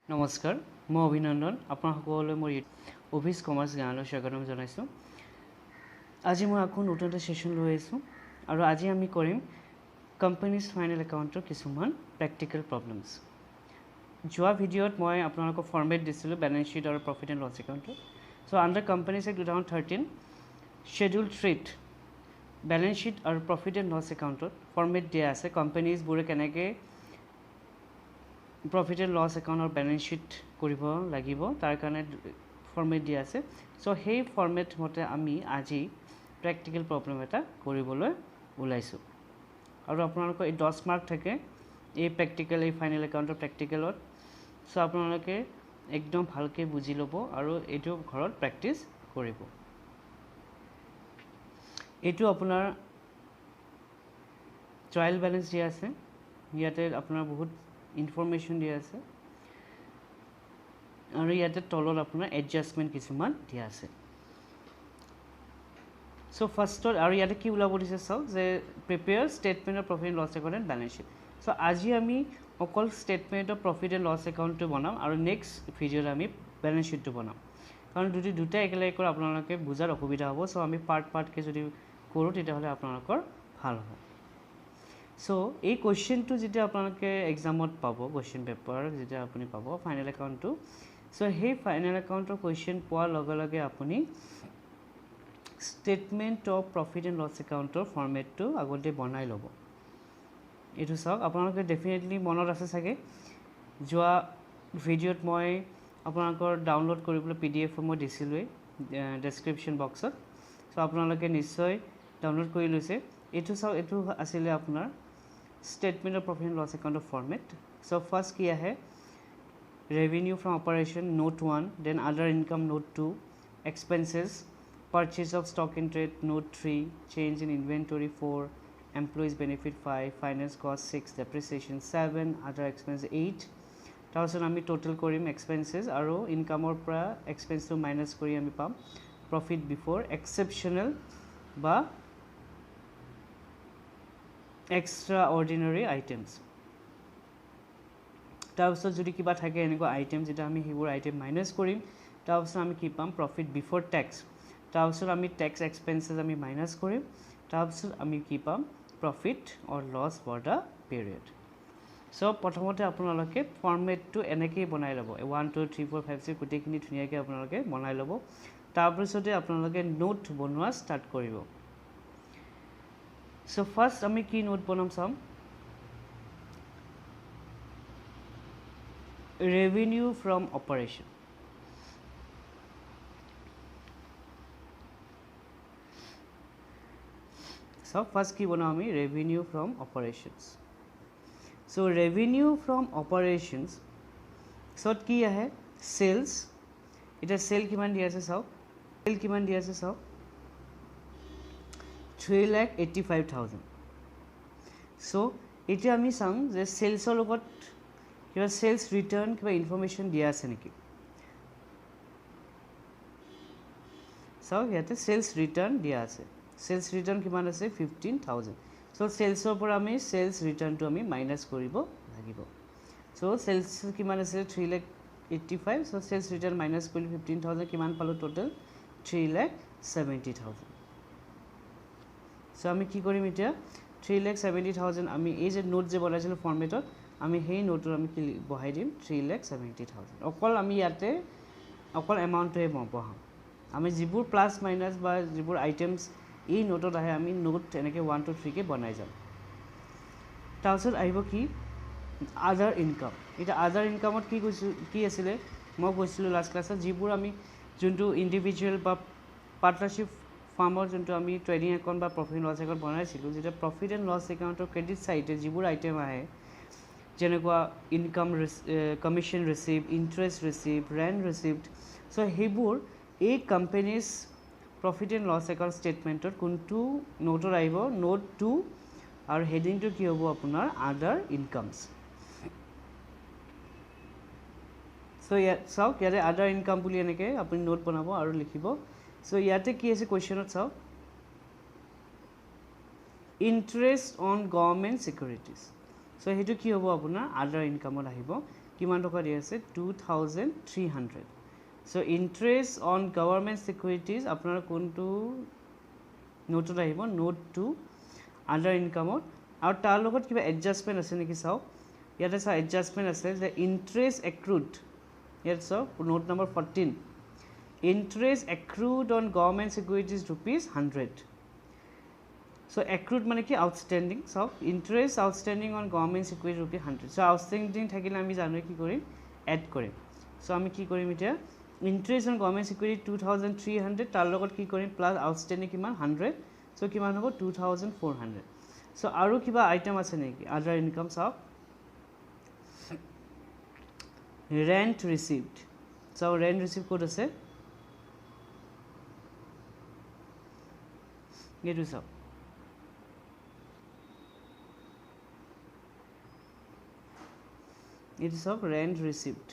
নমস্কাৰ মই অভিনন্দন আপোনাক সকলোলৈ মোৰ অফিচ কমাৰ্চ জ্ঞানলৈ স্বাগতম জনাইছোঁ। আজি মই আকৌ নতুন এটা সেশন লৈ আহিছোঁ আৰু আজি আমি কৰিম কোম্পানীজ ফাইনেল একাউণ্টৰ কিছুমান প্ৰেক্টিকেল প্ৰব্লেমছ। যোৱা ভিডিঅ'ত মই আপোনালোকক ফৰ্মেট দিছিলোঁ বেলেন্স শ্বীট আৰু প্ৰফিট এণ্ড লছ একাউণ্টৰ। So' under companies act 2013 schedule 3ত বেলেন্স শ্বীট আৰু প্ৰফিট এণ্ড লছ একাউণ্টত ফৰ্মেট দিয়া আছে কোম্পানীজবোৰে কেনেকৈ প্ৰফিট এণ্ড লছ একাউণ্টৰ বেলেন্স শ্বীট কৰিব লাগিব তাৰ কাৰণে ফৰ্মেট দিয়া আছে। চ' সেই ফৰ্মেট মতে আমি আজি প্ৰেক্টিকেল প্ৰব্লেম এটা কৰিবলৈ ওলাইছোঁ আৰু আপোনালোকৰ এই 10 মাৰ্ক থাকে এই প্ৰেক্টিকেল এই ফাইনেল একাউণ্টৰ প্ৰেক্টিকেলত। চ' আপোনালোকে একদম ভালকৈ বুজি ল'ব আৰু এইটো ঘৰত প্ৰেক্টিছ কৰিব। এইটো আপোনাৰ ট্ৰায়েল বেলেন্স দিয়া আছে, ইয়াতে আপোনাৰ বহুত ইনফৰমেশ্যন দিয়া আছে আৰু ইয়াতে তলত আপোনাৰ এডজাষ্টমেণ্ট কিছুমান দিয়া আছে। চ' ফাৰ্ষ্টত আৰু ইয়াতে কি ওলাব দিছে চাওক যে prepare statement of profit and loss account and balance sheet. So' আজি আমি অকল statement of profit and loss একাউণ্টটো বনাম আৰু নেক্সট ভিডিঅ'ত আমি বেলেন্স শ্বীটটো বনাম, কাৰণ দুটা একেলগে কৰি আপোনালোকে বুজাৰ অসুবিধা হ'ব। চ' আমি পাৰ্টকৈ যদি কৰোঁ তেতিয়াহ'লে আপোনালোকৰ ভাল হ'ব। চ' এই কুৱেশ্যনটো যেতিয়া আপোনালোকে এক্সামত পাব, কুৱেশ্যন পেপাৰ যেতিয়া আপুনি পাব ফাইনেল একাউণ্টটো, চ' সেই ফাইনেল একাউণ্টৰ কুৱেশ্যন পোৱাৰ লগে লগে আপুনি statement of profit and loss একাউণ্টৰ ফৰ্মেটটো আগতে বনাই ল'ব। এইটো চাওক আপোনালোকে ডেফিনেটলি মনত আছে চাগে যোৱা ভিডিঅ'ত মই আপোনালোকৰ ডাউনলোড কৰিবলৈ PDF মই দিছিলোঁৱেই ডেছক্ৰিপশ্যন বক্সত। চ' আপোনালোকে নিশ্চয় ডাউনলোড কৰি লৈছে। এইটো চাওক, এইটো আছিলে আপোনাৰ statement of profit and loss একাউণ্টৰ ফৰ্মেট। চ' ফাৰ্ষ্ট কি আহে revenue from operation note 1, then other income note 2, expenses, purchase of stock in trade note 3, change in inventory 4, employees benefit 5, finance cost 6, depreciation 7, other expense 8। তাৰপিছত আমি total কৰিম এক্সপেন্সেছ আৰু ইনকামৰ পৰা এক্সপেন্সটো মাইনাছ কৰি আমি পাম প্ৰফিট বিফৰ এক্সেপশ্যনেল বা এক্সট্ৰা অৰ্ডিনাৰী আইটেমছ। তাৰপিছত যদি কিবা থাকে এনেকুৱা আইটেম যেতিয়া আমি সেইবোৰ আইটেম মাইনাছ কৰিম, তাৰপিছত আমি কি পাম প্ৰফিট বিফৰ টেক্স। তাৰপিছত আমি টেক্স এক্সপেন্সেছ আমি মাইনাছ কৰিম, তাৰপিছত আমি কি পাম profit or loss for the period. So' প্ৰথমতে আপোনালোকে ফৰ্মেটটো এনেকৈয়ে বনাই ল'ব, 1 2 3 4 5 6 গোটেইখিনি ধুনীয়াকৈ আপোনালোকে বনাই ল'ব। তাৰপিছতে আপোনালোকে নোট বনোৱা ষ্টাৰ্ট কৰিব। চ' ফাৰ্ষ্ট আমি কি নোট বনাম চাম, revenue from operation। so first কি বনাম আমি revenue from operations। so revenue from operations সত কি আহে sales। এটা সেল কিমান দিয়া আছে চাওক, সেল কিমান দিয়া আছে চাওক 3,85,000। so এতিয়া আমি চাম যে সেলছৰ লগত কিবা সেলছ ৰিটাৰ্ণ কিবা ইনফৰমেশ্যন দিয়া আছে নেকি। চাওক ইয়াতে সেলছ ৰিটাৰ্ণ দিয়া আছে, সেলছ ৰিটাৰ্ণ কিমান আছে 15,000। চ' সেলছৰ পৰা আমি সেলছ ৰিটাৰ্ণটো আমি মাইনাছ কৰিব লাগিব। চ' সেলছ কিমান আছে 3,85,000। চ' সেলছ ৰিটাৰ্ণ মাইনাছ কৰিলোঁ 15,000, কিমান পালোঁ টোটেল 3,70,000। চ' আমি কি কৰিম এতিয়া 3,70,000 আমি এই যে নোট যে বনাইছিলোঁ ফৰ্মেটত আমি সেই নোটত আমি কি বহাই দিম 3,70,000। অকল আমি ইয়াতে অকল এমাউণ্টটোৱে বহাম, আমি যিবোৰ প্লাছ মাইনাছ বা যিবোৰ আইটেমছ এই নোটত আহে আমি নোট এনেকৈ 1 2 3কৈ বনাই যাম। তাৰপিছত আহিব কি আদাৰ ইনকাম। এতিয়া আদাৰ ইনকামত কি আছিলে মই কৈছিলোঁ লাষ্ট ক্লাছত, যিবোৰ আমি যোনটো ইণ্ডিভিজুৱেল বা পাৰ্টনাৰশ্বিপ ফাৰ্মৰ যোনটো আমি ট্ৰেডিং একাউণ্ট বা প্ৰফিট এণ্ড লছ একাউণ্ট বনাইছিলোঁ, যেতিয়া প্ৰফিট এণ্ড লছ একাউণ্টৰ ক্ৰেডিট চাইডে যিবোৰ আইটেম আহে যেনেকুৱা income commission receive, interest receive, rent received, so' সেইবোৰ এই companies profit and loss account ষ্টেটমেণ্টত কোনটো নোটত আহিব নোট 2 আৰু হেডিংটো কি হ'ব আপোনাৰ আদাৰ ইনকামছ। চ' ইয়াত চাওক ইয়াতে আদাৰ ইনকাম বুলি এনেকৈ আপুনি নোট বনাব আৰু লিখিব। চ' ইয়াতে কি আছে কুৱেশ্যনত চাওক ইণ্টাৰেষ্ট অন গভৰ্ণমেণ্ট ছিকিউৰিটিজ। চ' সেইটো কি হ'ব আপোনাৰ আদাৰ ইনকামত আহিব। কিমান টকা দি আছে 2300 so interest on government securities আপনার কোনটো নোটত আহিব নোট 2 আন্ডার ইনকামত আৰু তাৰ লগত কিবা এডজাষ্টমেন্ট আছে নেকি চাও ইয়াতে চাও এডজাষ্টমেন্ট আছে যে ইন্টারেস্ট এক্ৰুড ইয়াত চাও note number 14 interest accrued on government securities ₹100 so accrued মানে কি outstanding so interest outstanding on government security ₹100 so outstanding থাকিলে আমি জানো কি কৰিম এড কৰিম so আমি কি কৰিম এতিয়া interest on government security 2300 তাৰ লগত কি কৰিম প্লাস outstanding কিমান 100 so কিমান হ'ব 2400 so আৰু কিবা আইটেম আছে নেকি other income চাও rent received so rent received ক'ত আছে এইটো চাও এইটো চাও rent received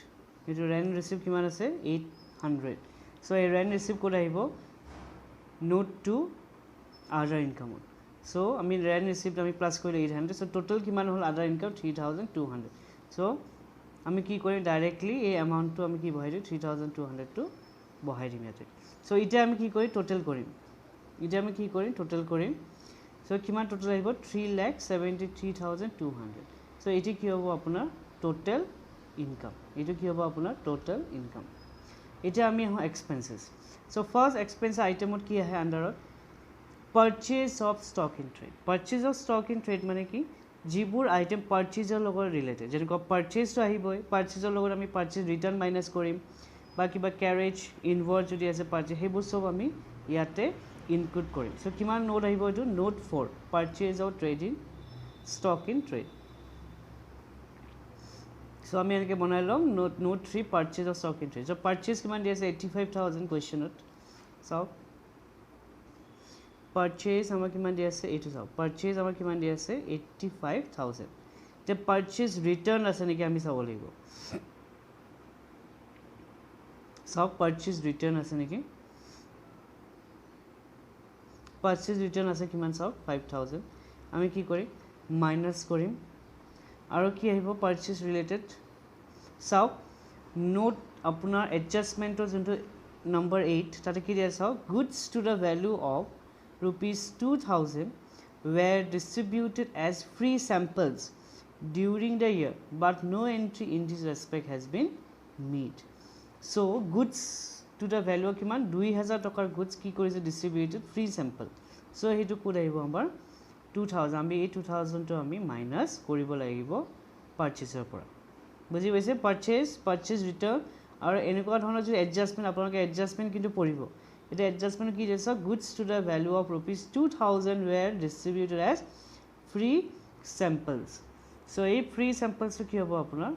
এইটো rent received কিমান আছে 800 so এই rent received ক'ত আহিব note 2 other income so আমি rent received আমি প্লাস কৰিলে 800 so total কিমান হল other income 3200 so আমি কি কৰিম ডাইৰেক্টলি এই এমাউন্টটো আমি কি বহাই দিম 3200 টো বহাই দিম ইয়াতে so এতিয়া আমি কি কৰি টোটাল কৰিম এটা আমি কি কৰিম টোটাল কৰিম সো কিমান টোটাল আহিব 373200 সো এটি কি হ'ব আপোনাৰ টোটাল ইনকাম এটো কি হ'ব আপোনাৰ টোটাল ইনকাম এটা আমি হ এক্সপেন্সেস সো ফাৰ্স্ট এক্সপেন্স আইটেমত কি আহে আন্ডাৰত purchase of stock in trade purchase of stock in trade মানে কি যিবোৰ আইটেম পাৰচেজৰ লগত ৰিলেটেড যেনেকৈ পাৰচেজটো আহিবই পাৰচেজৰ লগত আমি পাৰচেজ ৰিটাৰ্ণ মাইনাস কৰিম বা কিবা ক্যাৰেজ ইনভয়েস যদি আছে পাৰচেজ হেবোৰ সব আমি ইয়াতে include কৰিম so কিমান নোট আহিব এটো note 4 purchase of trading stock in trade so আমি এনেকে বনাই লম note 3 purchase of stock in trade so purchase কিমান দি আছে 85000 কোৱেশ্চনত so purchase আমাৰ কিমান দি আছে এইটো চাও purchase আমাৰ কিমান দি আছে 85000 তে purchase return আছে নেকি আমি চাব লাগিব so purchase return আছে নেকি purchase return আছে কিমান চাও 5000 আমি কি কৰিম মাইনাস কৰিম আৰু কি আহিব purchase related চাও নোট আপোনাৰ এডজাষ্টমেন্টৰ যোনটো নম্বৰ 8 তাতে কি দিয়া চাও goods to the value of ₹2000 were distributed as free samples during the year but no entry in this respect has been made so goods to the value কিমান 2000 টকাৰ goods কি কৰিছে ডিস্ট্ৰিবিউটেড ফ্ৰী স্যাম্পল সো হেতু code আহিব আমাৰ 2000 আমি এই 2000 টো আমি মাইনাস কৰিব লাগিব পাৰচেজৰ পৰা বুজি পাইছে পাৰচেজ ৰিটাৰ্ণ আৰু এনেকুৱা ধৰণৰ যে এডজাষ্টমেন্ট আপোনালোকে এডজাষ্টমেন্ট কিন্তু পৰিব এটা এডজাষ্টমেন্ট কি দিছে goods to the value of ₹2000 were distributed as free samples so এই free samples কি হ'ব আপোনাৰ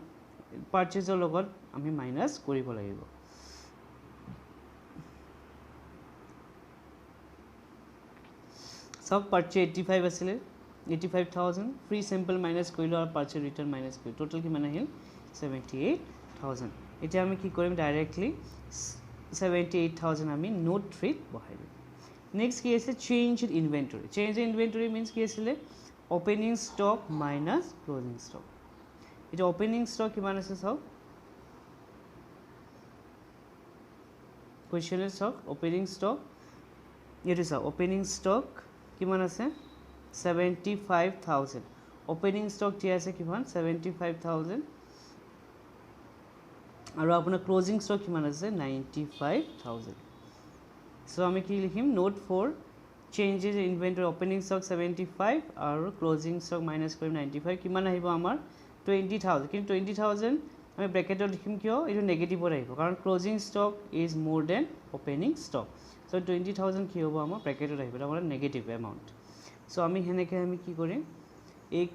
পাৰচেজৰ লগত আমি মাইনাস কৰিব লাগিব सब purchase 85 আছিলে 85000 free sample minus কৰিলো আৰু purchase return minus কৰি total কিমান আহিল 78000 এতিয়া আমি কি কৰিম ডাইৰেক্টলি 78000 আমি নোট 3 বহাই দিম নেক্সট কি আছে চেঞ্জ ইন ইনভেন্টৰী means কি আছিল opening stock minus closing stock এটা ওপেনিং স্টক কিমান আছে সব কোৱেশ্চন ইজ সব opening stock it is opening stock কিমান আছে 75000 ওপেনিং স্টক কি আছে কিমান 75000 আৰু আপোনাৰ ক্লোজিং স্টক কিমান আছে 95000 সো আমি কি লিখিম note 4 changes in inventory opening stock 75 আৰু ক্লোজিং স্টক মাইনাস কৰিম 95 কিমান আহিব আমাৰ 20000 কিন্তু 20000 আমি ব্ৰ্যাকেটত লিখিম কিয় এটো নেগেটিভত আহিব কাৰণ closing stock is more than opening stock so 20000 কি হ'ব আমাৰ ব্ৰ্যাকেটত আহিব আমাৰ নেগেটিভ এমাউন্ট so আমি হেনেকে আমি কি কৰিম এক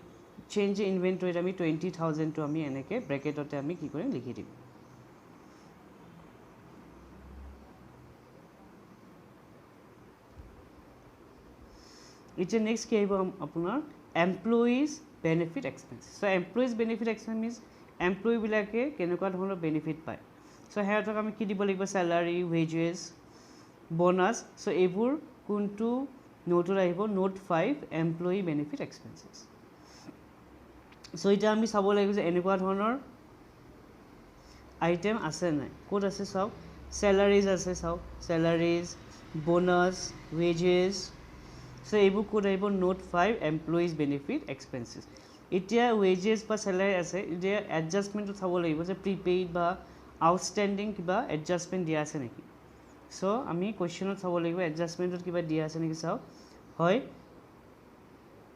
চেঞ্জ ইনভেন্টৰীত আমি 20000 টো আমি এনেকে ব্ৰ্যাকেটতে আমি কি কৰিম লিখি দিম ইটস নেক্সট কি আহিব আপোনাৰ employees benefit expense so employees benefit expense means employee বিলাকে কেনেকুৱা ধৰণৰ বেনিফিট পায় so হেৰতক আমি কি দিব লাগিব স্যালাৰি ওয়েজেস bonus so এইবোৰ কোনটো নোটৰ আহিব note 5 employee benefit expenses so এটা আমি চাব লাগিব যে এনেকুৱা ধৰণৰ আইটেম আছে নাই ক'ত আছে চাওক চেলাৰিজ আছে চাওক চেলাৰিজ বোনাছ ৱেজেছ চ' এইবোৰ ক'ত আহিব নোট 5 এমপ্লয়িজ বেনিফিট এক্সপেঞ্চেছ এতিয়া ৱেজেছ বা চেলাৰি আছে এতিয়া এডজাষ্টমেণ্টটো চাব লাগিব যে প্ৰিপেইড বা আউটষ্টেণ্ডিং কিবা এডজাষ্টমেণ্ট দিয়া আছে নেকি চ' আমি কুৱেশ্যনত চাব লাগিব এডজাষ্টমেণ্টত কিবা দিয়া আছে নেকি চাওক হয়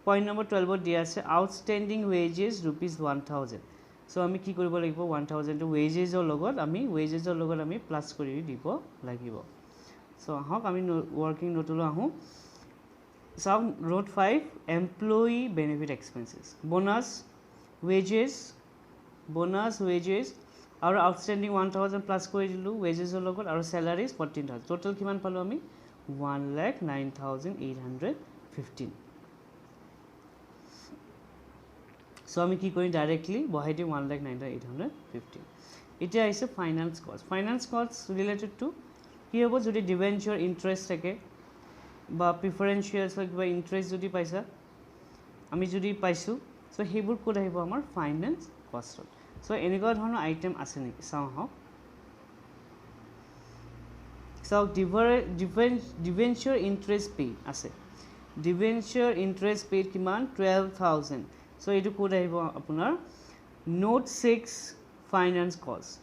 পইণ্ট নম্বৰ 12ত দিয়া আছে আউটষ্টেণ্ডিং ৱেজেছ ₹1000 চ' আমি কি কৰিব লাগিব 1000টো ৱেজেছৰ লগত আমি প্লাছ কৰি দিব লাগিব চ' আহক আমি ৱৰ্কিং নোটলৈ আহোঁ চাওক note 5 employee benefit expenses bonus wages আৰু আউটষ্টেণ্ডিং 1000 প্লাছ কৰি দিলোঁ ৱেজেছৰ লগত আৰু চেলাৰিজ 14000 টোটেল কিমান পালোঁ আমি 1,09,815 চ' আমি কি কৰিম ডাইৰেক্টলি বহাই দিম 1,09,815 এতিয়া আহিছে ফাইনেন্স কষ্ট ৰিলেটেড টু কি হ'ব যদি ডিবেঞ্চাৰ ইণ্টাৰেষ্ট থাকে বা প্ৰিফাৰেঞ্চিয়েলছৰ কিবা ইণ্টাৰেষ্ট যদি পাইছা আমি যদি পাইছোঁ চ' সেইবোৰ ক'ত আহিব আমাৰ ফাইনেন্স কষ্টত চ' এনেকুৱা ধৰণৰ আইটেম আছে নেকি চাওঁ আহক চাওক ডিবেঞ্চাৰ ইণ্টাৰেষ্ট পে আছে ডিবেঞ্চাৰ ইণ্টাৰেষ্ট পেড কিমান 12,000 চ' এইটো ক'ত আহিব আপোনাৰ নোট 6 ফাইনেন্স কষ্ট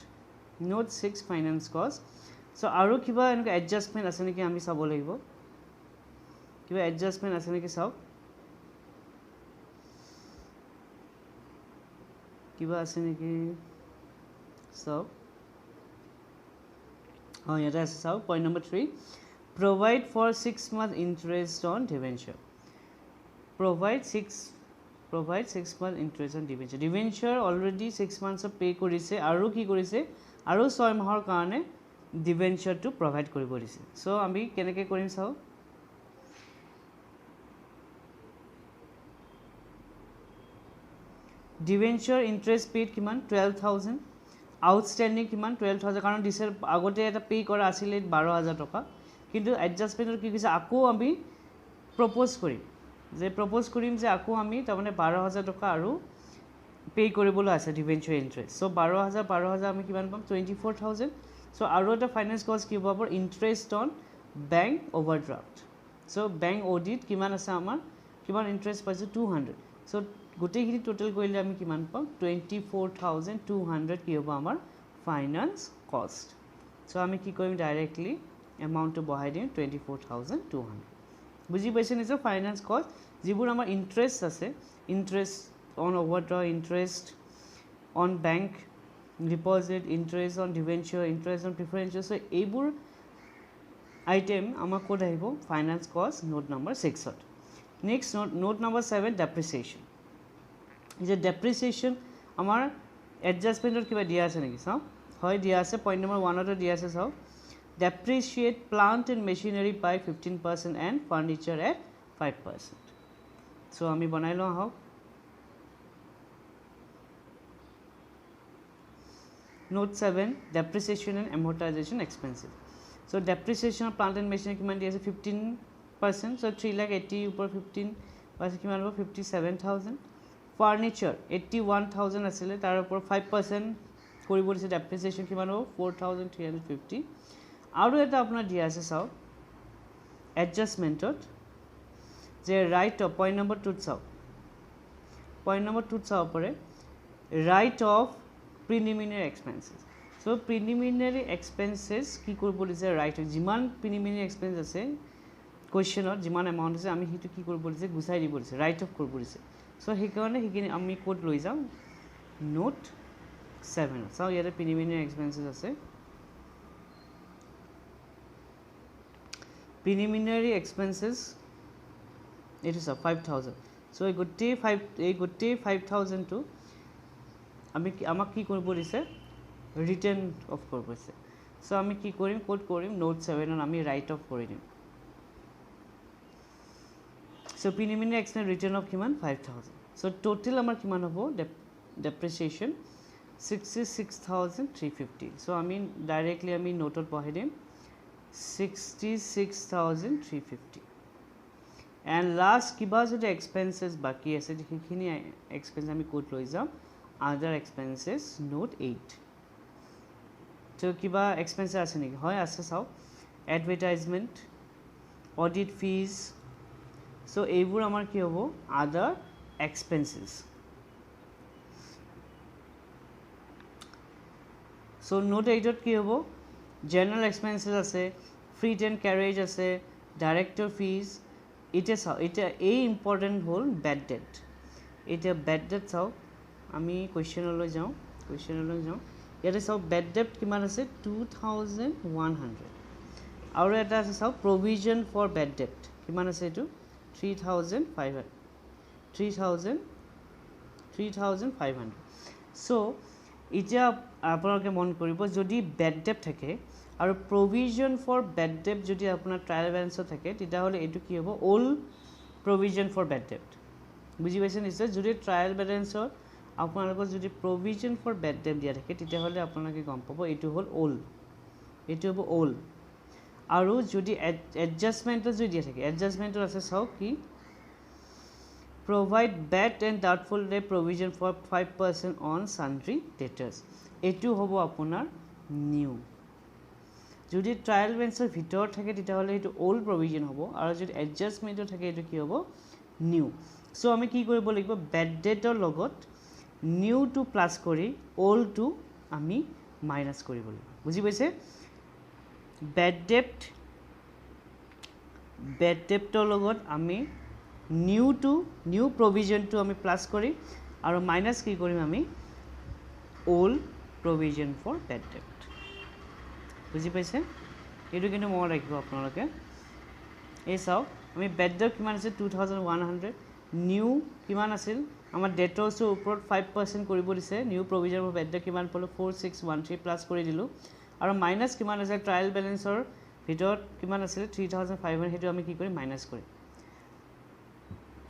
চ' আৰু কিবা এনেকুৱা এডজাষ্টমেণ্ট আছে নেকি আমি চাব লাগিব কিবা এডজাষ্টমেণ্ট আছে নেকি চাওক কিবা আছে নেকি চাওক অঁ ইয়াতে আছে চাওক point number 3 provide for 6 month interest on debenture provide 6 month interest on debenture already 6 monthsৰ পে' কৰিছে আৰু কি কৰিছে আৰু 6 মাহৰ কাৰণে ডিবেঞ্চাৰটো প্ৰভাইড কৰিব দিছে চ' আমি কেনেকৈ কৰিম চাওক ডিবেঞ্চাৰ ইণ্টাৰেষ্ট পেড কিমান 12,000 আউটষ্টেণ্ডিং কিমান 12,000 কাৰণ দিছে আগতে এটা পে' কৰা আছিলে 12,000 টকা কিন্তু এডজাষ্টমেণ্টৰ কি কৈছে আকৌ আমি প্ৰপ'জ কৰিম যে আকৌ আমি তাৰমানে 12,000 টকা আৰু পে' কৰিবলৈ আছে ডিবেঞ্চাৰ ইণ্টাৰেষ্ট চ' 12,000 আমি কিমান পাম 24,000 চ' আৰু এটা ফাইনেন্স কষ্ট কি হ'ব আপোনাৰ interest on bank overdraft so' bank audit কিমান আছে আমাৰ কিমান ইণ্টাৰেষ্ট পাইছোঁ 200 চ' গোটেইখিনি টোটেল কৰিলে আমি কিমান পাম 24,200 কি হ'ব আমাৰ ফাইনেন্স কষ্ট চ' আমি কি কৰিম ডাইৰেক্টলি এমাউণ্টটো বহাই দিম 24,200 বুজি পাইছে নিশ্চয় ফাইনেন্স কষ্ট যিবোৰ আমাৰ ইণ্টাৰেষ্ট আছে interest on overdraft interest on bank deposit interest on debenture interest on preferential so' এইবোৰ আইটেম আমাৰ ক'ত আহিব ফাইনেন্স কষ্ট নোট নম্বৰ 6ত নেক্সট নোট নম্বৰ 7 ডেপ্ৰিচিয়েশ্যন যে ডেপ্ৰিচিয়েশ্যন আমাৰ এডজাষ্টমেণ্টত কিবা দিয়া আছে নেকি চাওঁ হয় দিয়া আছে পইণ্ট নম্বৰ 1তে দিয়া আছে চাওক depreciate plant and machinery by 15% and furniture at 5% so' আমি বনাই লওঁ আহক note 7 depreciation and amortisation expensive so' depreciation plant and machinery কিমান দিয়া আছে 15% চ' 3,80,000 ওপৰ 15% কিমান হ'ব 57,000 ফাৰ্নিচাৰ 81,000 আছিলে তাৰ ওপৰত 5% কৰিব দিছে ডেপ্ৰিচিয়েশ্যন কিমান হ'ব 4,350 আৰু এটা আপোনাৰ দিয়া আছে চাওক এডজাষ্টমেণ্টত যে ৰাইট অফ পইণ্ট নম্বৰ 2ত চাওক পাৰে ৰাইট অফ প্ৰিলিমিনাৰী এক্সপেঞ্চেছ চ' প্ৰিলিমিনাৰী এক্সপেঞ্চেছ কি কৰিব দিছে ৰাইট যিমান প্ৰিলিমিনাৰী এক্সপেঞ্চ আছে কুৱেশ্যনত যিমান এমাউণ্ট আছে আমি সেইটো কি কৰিব দিছে গুচাই দিব দিছে ৰাইট অফ কৰিব দিছে চ' সেইকাৰণে সেইখিনি আমি ক'ত লৈ যাম নোট 7 চাওঁ ইয়াতে প্ৰিলিমিনাৰী এক্সপেঞ্চেছ আছে প্ৰিলিমিনাৰী এক্সপেঞ্চেছ এইটো চাওক 5,000 চ' এই গোটেই 5,000টো আমাক কি কৰিব দিছে ৰিটাৰ্ণ অফ কৰিব দিছে চ' আমি কি কৰিম ক'ত কৰিম নোট 7ত আমি ৰাইট অফ কৰি দিম চ' প্ৰিলিমিনাৰী এক্সপেঞ্চ ৰিটাৰ্ণ অফ কিমান 5,000 চ' টোটেল আমাৰ কিমান হ'ব ডেপ্ৰিচিয়েশ্যন 66,350 চ' আমি ডাইৰেক্টলি আমি নোটত বহাই দিম 66,350 এণ্ড লাষ্ট কিবা যদি এক্সপেঞ্চেছ বাকী আছে সেইখিনি এক্সপেঞ্চ আমি ক'ত লৈ যাম আদাৰ এক্সপেঞ্চেছ নোট 8 তো কিবা এক্সপেন্স আছে নেকি হয় আছে চাওক এডভাৰটাইজমেণ্ট অডিট ফিজ সো এইবোৰ আমাৰ কি হ'ব আদাৰ এক্সপেন্সেস সো নোট 8ত কি হ'ব জেনাৰেল এক্সপেন্সেস আছে ফ্ৰিট এণ্ড ক্যাৰেজ আছে ডাইৰেক্টৰ ফিজ এটা চাও এটা এই ইম্পৰ্টেন্ট হ'ল বেড ডেট এটা বেড ডেট চাও আমি কোৱেশ্চনলৈ যাওঁ ইয়াতে চাও বেড ডেট কিমান আছে 2100 আৰু এটা আছে চাও প্ৰভিজন ফৰ বেড ডেট কিমান আছে এটো 3500 সো এতিয়া আপোনালোকে মন কৰিব যদি বেড ডেট থাকে আৰু প্ৰভিজন ফৰ বেড ডেট যদি আপোনাৰ ট্ৰায়াল বেলেন্সত থাকে তেতিয়াহ'লে এটো কি হ'ব all provision for bad debt বুজি পাইছে নিশ্চয় যদি ট্ৰায়াল বেলেন্সত আপোনালোকৰ যদি প্ৰভিজন ফৰ বেড ডেট দিয়া থাকে তেতিয়াহ'লে আপোনালোকে গম পাব এটো হ'ল অল এটো হ'ব অল আৰু যদি এডজাষ্টমেন্টত যদি দিয়া থাকে এডজাষ্টমেন্টত আছে চাওক কি provide bad and doubtful debt provision for 5% on sundry debtors এটো হ'ব আপোনাৰ নিউ যদি ট্ৰায়াল বেলেন্সৰ ভিতৰত থাকে তেতিয়াহ'লে এটো ওল্ড প্ৰভিজন হ'ব আৰু যদি এডজাষ্টমেন্টত থাকে এটো কি হ'ব নিউ সো আমি কি কৰিব লাগিব বেড ডেটৰ লগত নিউ টু প্লাস কৰি ওল্ড টু আমি মাইনাস কৰিব লাগিব বুজি পাইছে বেড ডেটৰ লগত আমি নিউ প্ৰভিজন টু আমি প্লাস কৰি আৰু মাইনাস কি কৰিম আমি old provision for bad debt বুজি পাইছে এটো কিন্তু মনত ৰাখিব আপোনালোকে এই চাওক আমি বেড ডেট কিমান আছে 2100 নিউ কিমান আছিল আমাৰ ডেটৰ ওপৰত 5% কৰিব দিছে new provision for bad debt কিমান পালো 4613 প্লাস কৰি দিলো আৰু মাইনাস কিমান আছে ট্ৰায়াল বেলেন্সৰ ভিতৰত কিমান আছিল 3500 হেতু আমি কি কৰিম মাইনাস কৰিম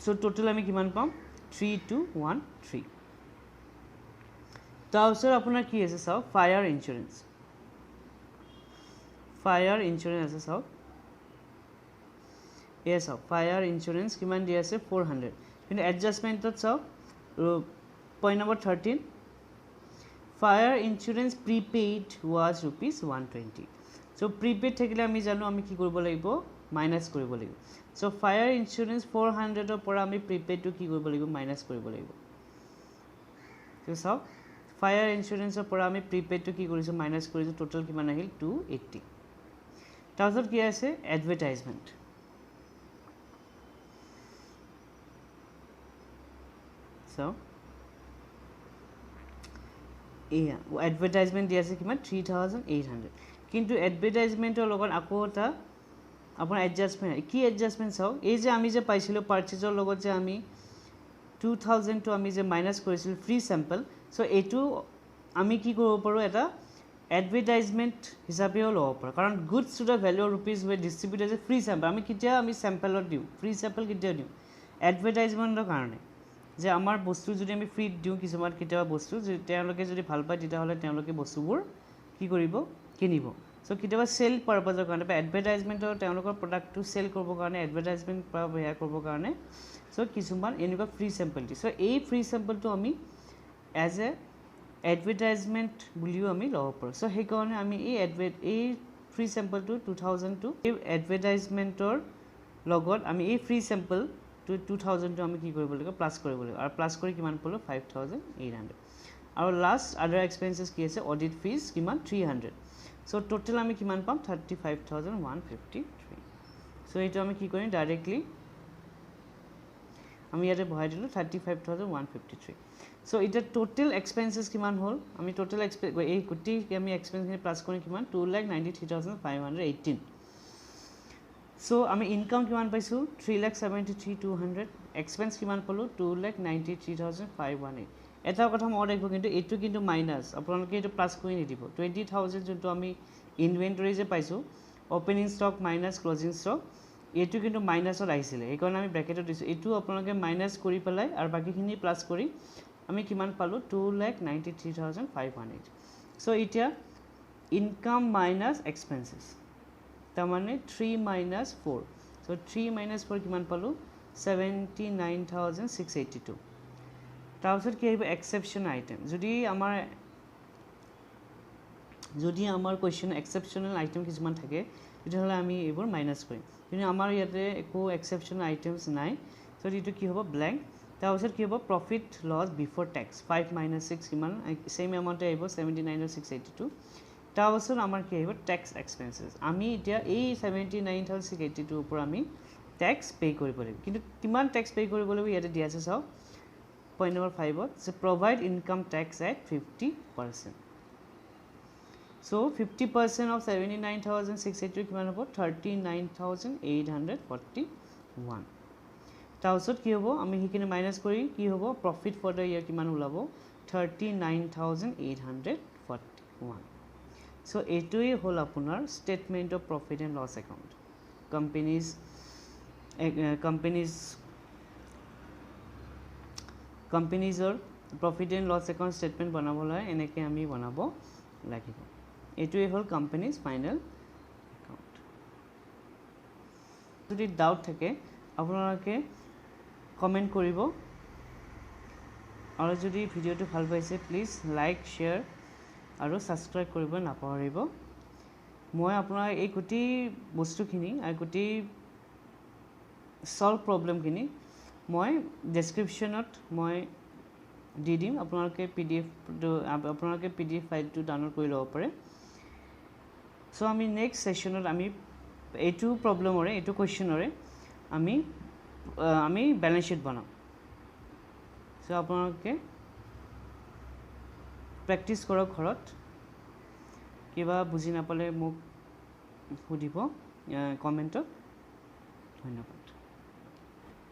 সো টোটাল আমি কিমান পাম 3213 তাৰপিছত আপোনাৰ কি আছে চাওক ফায়াৰ ইনস্যুৰেন্স আছে চাওক yes ফায়াৰ ইনস্যুৰেন্স কিমান দি আছে 400 কিন্তু এডজাষ্টমেন্টত চাওক point number 13 fire insurance prepaid was rupees 120 so prepaid থাকিলে আমি জানো আমি কি কৰিব লাগিব মাইনাস কৰিব লাগিব সো ফায়াৰ ইনস্যুৰেন্স 400 ৰ পৰা আমি প্ৰিপেইড টু কি কৰিব লাগিব মাইনাস কৰিব লাগিব তো চাওক ফায়াৰ ইনস্যুৰেন্সৰ পৰা আমি প্ৰিপেইড টু কি কৰিছো মাইনাস কৰিছো টোটাল কিমান আহিল 280 তাৰপিছত কি আছে এডভাৰটাইজমেন্ট সো এয়া এডভাৰটাইজমেন্ট দি আছে কিমান 3800 কিন্তু এডভাৰটাইজমেন্টৰ লগত আকৌ এটা আপোনাৰ এডজাষ্টমেন্ট কি এডজাষ্টমেন্ট চাও এই যে আমি যে পাইছিলো পাৰচেজৰ লগত যে আমি 2000 টো আমি যে মাইনাস কৰিছিল ফ্ৰী স্যাম্পল সো এটো আমি কি কৰিব পাৰো এটা এডভাৰটাইজমেন্ট হিচাপেও ল'ব পাৰো কাৰণ goods to the value of rupees were distributed as free sample আমি কিতিয়া আমি স্যাম্পলত দিও ফ্ৰী স্যাম্পল কিতিয়া দিও এডভাৰটাইজমেন্টৰ কাৰণে যে আমাৰ বস্তু যদি আমি ফ্ৰী দিও কিছুমান কিতিয়া বস্তু যদি তেওঁলোকে যদি ভাল পায় তেতিয়াহলে তেওঁলোকে বস্তুবোৰ কি কৰিব কিনিব সো কিতিয়া সেল পাৰপাজৰ কাৰণে বা এডভাৰটাইজমেন্টৰ তেওঁলোকৰ প্ৰডাক্টটো সেল কৰিবৰ কাৰণে এডভাৰটাইজমেন্ট বা বেয়া কৰিবৰ কাৰণে সো কিছুমান এনেকুৱা ফ্ৰী স্যাম্পল দি সো এই ফ্ৰী স্যাম্পলটো আমি এজ এ এডভাৰটাইজমেন্ট বুলিও আমি ল'ব পাৰো সো সেই কাৰণে আমি এই ফ্ৰী স্যাম্পলটো 2000 টো এই এডভাৰটাইজমেন্টৰ লগত আমি এই ফ্ৰী স্যাম্পল 2000 টো আমি কি কৰিব লাগিব প্লাস কৰিব লাগিব আৰু প্লাস কৰি কিমান পালো 5800 আৰু লাষ্ট আদাৰ এক্সপেন্সেস কি আছে অডিট ফিজ কিমান 300 সো টোটাল আমি কিমান পাম 35153 সো এইটো আমি কি কৰিম ডাইৰেক্টলি আমি ইয়াতে বহাই দিলো 35153 সো এটা টোটাল এক্সপেন্সেস কিমান হল আমি টোটাল এই গুটি আমি এক্সপেন্স খিনি প্লাস কৰি কিমান 293518 সো আমি ইনকাম কিমান পাইছো 373200 এক্সপেন্স কিমান পালো 293518 এটা কথা মনত ৰাখিব কিন্তু এটো কিন্তু মাইনাস আপোনালোকে এটো প্লাস কৰি নিদিব 20000 যোনটো আমি ইনভেন্টৰী যে পাইছো opening stock minus closing stock এটো কিন্তু মাইনাসত আহিছিল এই কাৰণ আমি ব্ৰ্যাকেটত দিছো এটো আপোনালোকে মাইনাস কৰি পেলাই আৰু বাকিখিনি প্লাস কৰি আমি কিমান পালো 293518 সো এটা ইনকাম মাইনাস এক্সপেন্সেস তাৰ মানে 3 minus 4 সো 3 minus 4 কিমান পালো 79682 তাৰপিছত কি আহিব এক্সেপশন আইটেম যদি আমাৰ যদি আমাৰ কুৱেশ্যন এক্সেপশ্যনেল আইটেম কিছুমান থাকে তেতিয়াহ'লে আমি এইবোৰ মাইনাছ কৰিম কিন্তু আমাৰ ইয়াতে একো এক্সেপশ্যনেল আইটেমছ নাই চ' এইটো কি হ'ব ব্লেংক তাৰপিছত কি হ'ব প্ৰফিট লছ বিফৰ টেক্স 5 - 6 কিমান ছেইম এমাউণ্টে আহিব 79,682 তাৰপিছত আমাৰ কি আহিব টেক্স এক্সপেন্সেছ আমি এতিয়া এই 79,682 ওপৰত আমি টেক্স পে' কৰিব লাগিব কিন্তু কিমান টেক্স পে' কৰিব লাগিব ইয়াতে দিয়া আছে চাওক পইণ্ট নম্বৰ 5ত যে provide income tax at 50%. So 50% of 79,682 কিমান হ'ব 39,841 তাৰপিছত কি হ'ব আমি সেইখিনি মাইনাছ কৰি কি হ'ব প্ৰফিট ফৰ দ্য ইয়াৰ কিমান ওলাব 39,841 চ' এইটোৱেই হ'ল আপোনাৰ statement of profit and loss account কোম্পেনীজৰ profit and loss account statement বনাবলৈ এনেকৈ আমি বনাব লাগিব এইটোৱেই হ'ল কোম্পেনীজ ফাইনেল একাউণ্ট যদি ডাউট থাকে আপোনালোকে কমেণ্ট কৰিব আৰু যদি ভিডিঅ'টো ভাল পাইছে প্লিজ লাইক শ্বেয়াৰ আৰু ছাবস্ক্ৰাইব কৰিব নাপাহৰিব মই আপোনাৰ এই গোটেই বস্তুখিনি আৰু গোটেই সলভ প্ৰব্লেমখিনি মই ডেছক্ৰিপশ্যনত মই দি দিম আপোনালোকে PDF ফাইলটো ডাউনলোড কৰি ল'ব পাৰে চ' আমি নেক্সট ছেশ্যনত আমি এইটো প্ৰব্লেমৰে এইটো কুৱেশ্যনৰে আমি বেলেঞ্চ শ্বীট বনাম চ' আপোনালোকে প্ৰেক্টিছ কৰক ঘৰত কিবা বুজি নাপালে মোক সুধিব কমেণ্টত ধন্যবাদ